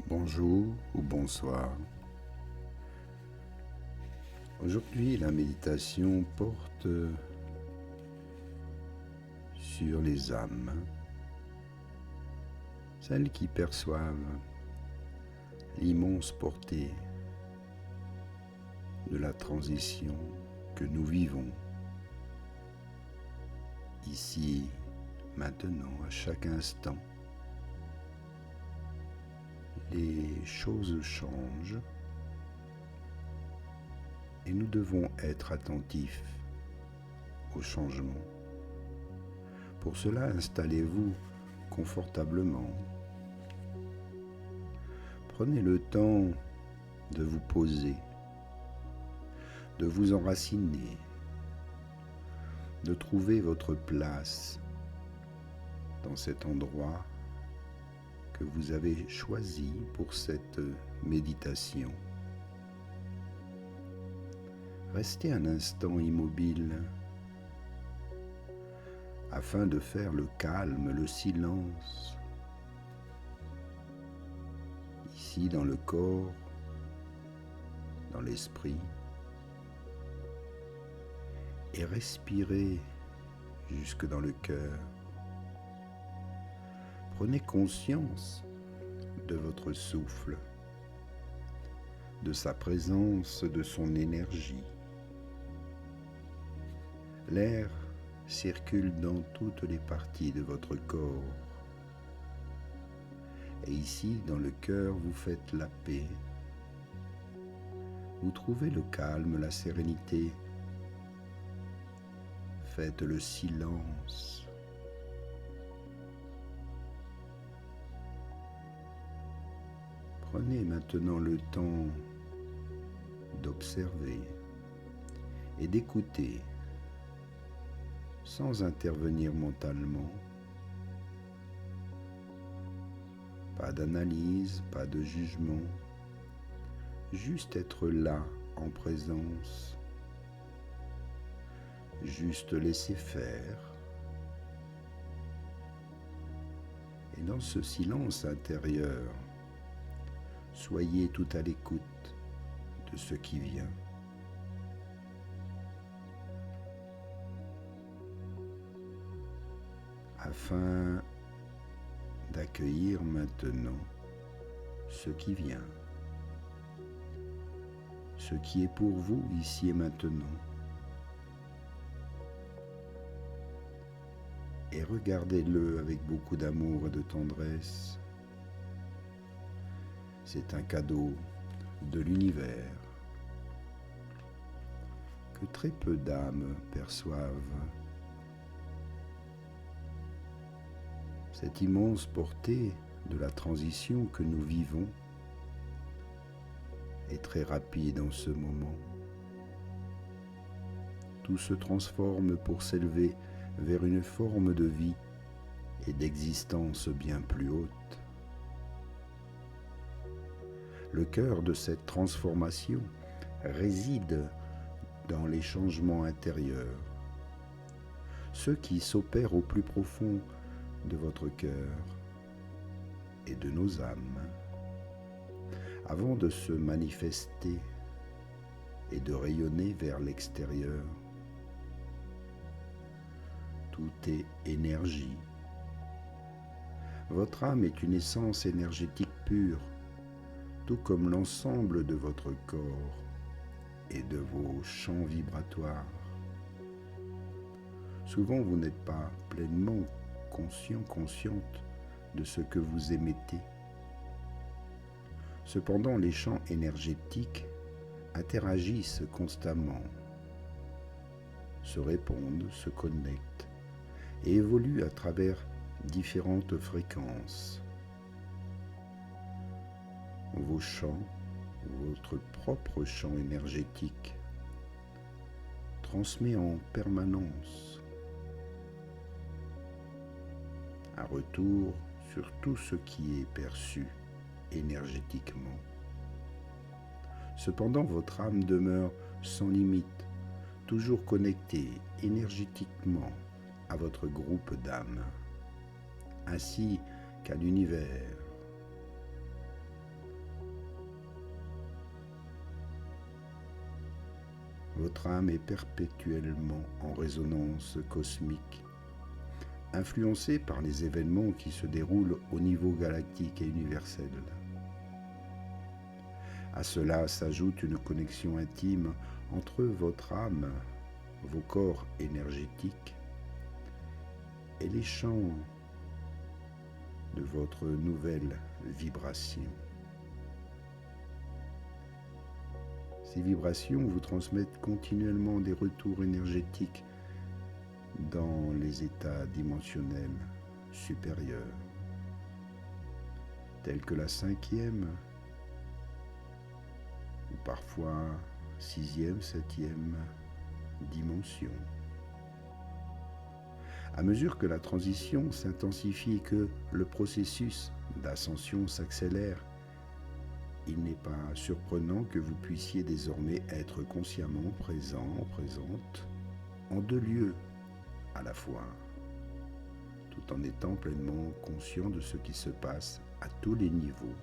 Bonjour ou bonsoir. Aujourd'hui, la méditation porte sur les âmes, celles qui perçoivent l'immense portée de la transition que nous vivons ici, maintenant, à chaque instant. Les choses changent et nous devons être attentifs au changement. Pour cela, installez-vous confortablement. Prenez le temps de vous poser, de vous enraciner, de trouver votre place dans cet endroit que vous avez choisi pour cette méditation. Restez un instant immobile afin de faire le calme, le silence, ici dans le corps, dans l'esprit, et respirez jusque dans le cœur. Prenez conscience de votre souffle, de sa présence, de son énergie. L'air circule dans toutes les parties de votre corps. Et ici, dans le cœur, vous faites la paix. Vous trouvez le calme, la sérénité. Faites le silence. Prenez maintenant le temps d'observer et d'écouter sans intervenir mentalement. Pas d'analyse, pas de jugement, juste être là en présence, juste laisser faire. Et dans ce silence intérieur, soyez tout à l'écoute de ce qui vient. Afin d'accueillir maintenant ce qui vient, ce qui est pour vous ici et maintenant. Et regardez-le avec beaucoup d'amour et de tendresse. C'est un cadeau de l'univers que très peu d'âmes perçoivent. Cette immense portée de la transition que nous vivons est très rapide en ce moment. Tout se transforme pour s'élever vers une forme de vie et d'existence bien plus haute. Le cœur de cette transformation réside dans les changements intérieurs, ceux qui s'opèrent au plus profond de votre cœur et de nos âmes, avant de se manifester et de rayonner vers l'extérieur. Tout est énergie. Votre âme est une essence énergétique pure, tout comme l'ensemble de votre corps et de vos champs vibratoires. Souvent, vous n'êtes pas pleinement consciente de ce que vous émettez. Cependant, les champs énergétiques interagissent constamment, se répondent, se connectent et évoluent à travers différentes fréquences. Vos champs, votre propre champ énergétique, transmet en permanence un retour sur tout ce qui est perçu énergétiquement. Cependant, votre âme demeure sans limite, toujours connectée énergétiquement à votre groupe d'âmes, ainsi qu'à l'univers. Votre âme est perpétuellement en résonance cosmique, influencée par les événements qui se déroulent au niveau galactique et universel. À cela s'ajoute une connexion intime entre votre âme, vos corps énergétiques et les champs de votre nouvelle vibration. Ces vibrations vous transmettent continuellement des retours énergétiques dans les états dimensionnels supérieurs, tels que la 5e, ou parfois 6e, 7e dimension. À mesure que la transition s'intensifie et que le processus d'ascension s'accélère, il n'est pas surprenant que vous puissiez désormais être consciemment présent, présente, en deux lieux à la fois, tout en étant pleinement conscient de ce qui se passe à tous les niveaux.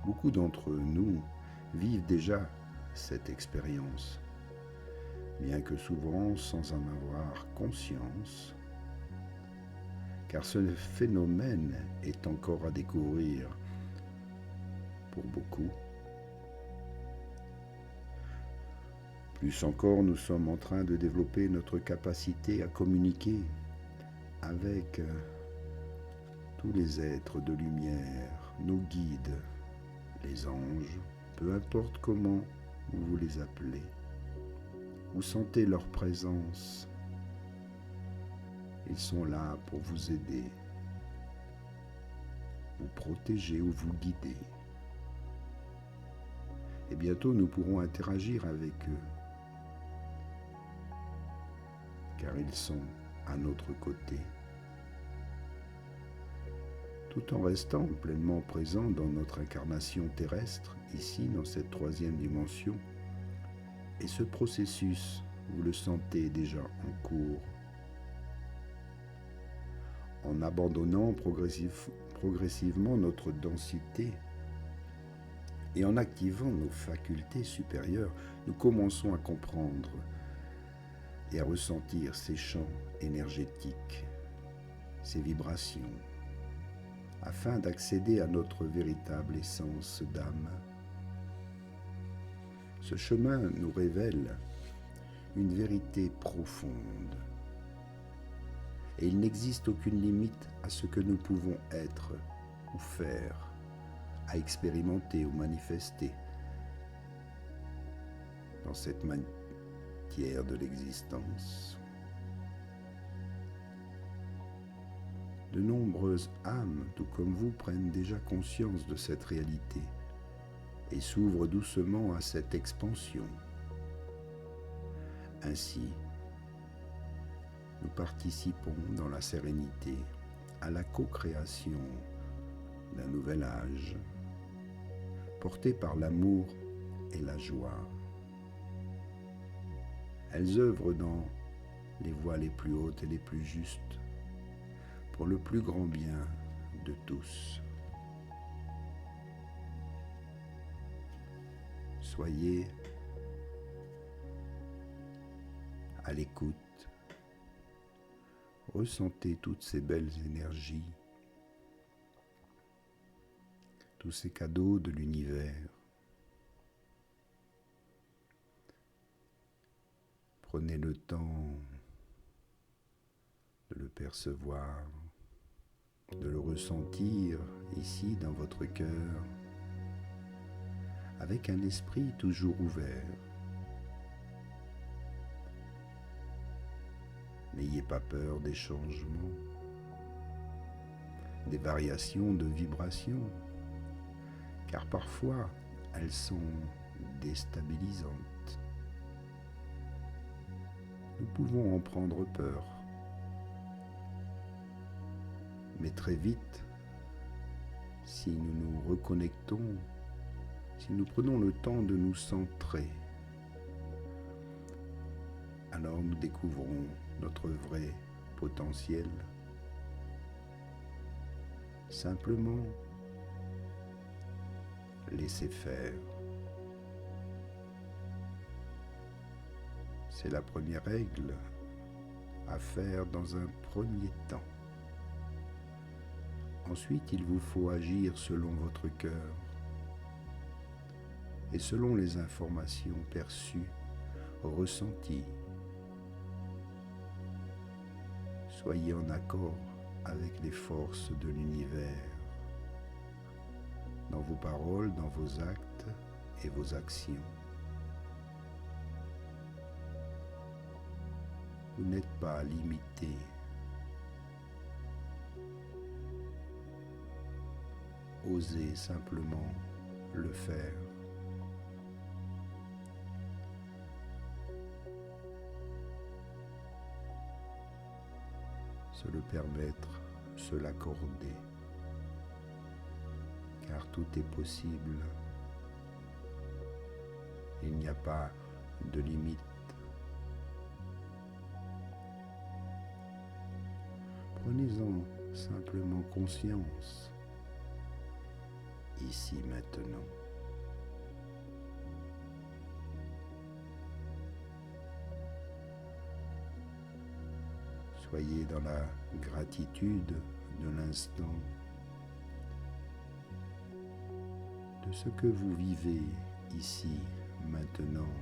Beaucoup d'entre nous vivent déjà cette expérience, bien que souvent sans en avoir conscience, car ce phénomène est encore à découvrir pour beaucoup. Plus encore, nous sommes en train de développer notre capacité à communiquer avec tous les êtres de lumière, nos guides, les anges, peu importe comment vous les appelez. Vous sentez leur présence. Ils sont là pour vous aider, vous protéger ou vous guider. Et bientôt nous pourrons interagir avec eux, car ils sont à notre côté, tout en restant pleinement présents dans notre incarnation terrestre, ici dans cette 3e dimension. Et ce processus, vous le sentez déjà en cours, en abandonnant progressivement notre densité et en activant nos facultés supérieures, nous commençons à comprendre et à ressentir ces champs énergétiques, ces vibrations, afin d'accéder à notre véritable essence d'âme. Ce chemin nous révèle une vérité profonde. Et il n'existe aucune limite à ce que nous pouvons être ou faire, à expérimenter ou manifester dans cette matière de l'existence. De nombreuses âmes, tout comme vous, prennent déjà conscience de cette réalité et s'ouvrent doucement à cette expansion. Ainsi, nous participons dans la sérénité à la co-création d'un nouvel âge, porté par l'amour et la joie. Elles œuvrent dans les voies les plus hautes et les plus justes, pour le plus grand bien de tous. Soyez à l'écoute. Ressentez toutes ces belles énergies, tous ces cadeaux de l'univers. Prenez le temps de le percevoir, de le ressentir ici dans votre cœur, avec un esprit toujours ouvert. N'ayez pas peur des changements, des variations de vibrations, car parfois elles sont déstabilisantes. Nous pouvons en prendre peur, mais très vite, si nous nous reconnectons, si nous prenons le temps de nous centrer, alors nous découvrons notre vrai potentiel. Simplement, laissez faire. C'est la première règle à faire dans un premier temps. Ensuite, il vous faut agir selon votre cœur et selon les informations perçues, ressenties. Soyez en accord avec les forces de l'univers, dans vos paroles, dans vos actes et vos actions. Vous n'êtes pas limité. Osez simplement le faire. Se le permettre, se l'accorder, car tout est possible. Il n'y a pas de limite. Prenez-en simplement conscience, ici maintenant. Soyez dans la gratitude de l'instant, de ce que vous vivez ici maintenant,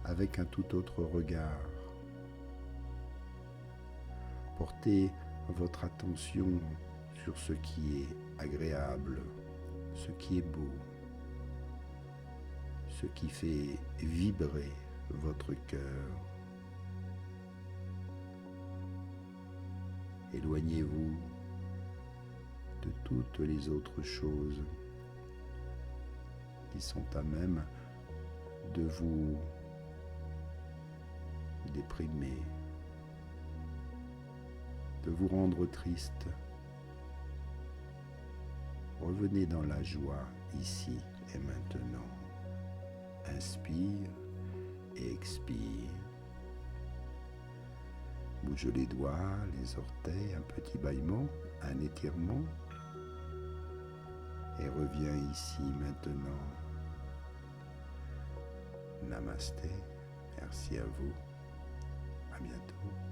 avec un tout autre regard. Portez votre attention sur ce qui est agréable, ce qui est beau, ce qui fait vibrer votre cœur. Éloignez-vous de toutes les autres choses qui sont à même de vous déprimer, de vous rendre triste. Revenez dans la joie ici et maintenant. Inspire et expire. Bouge les doigts, les orteils, un petit bâillement, un étirement. Et reviens ici maintenant. Namasté. Merci à vous. À bientôt.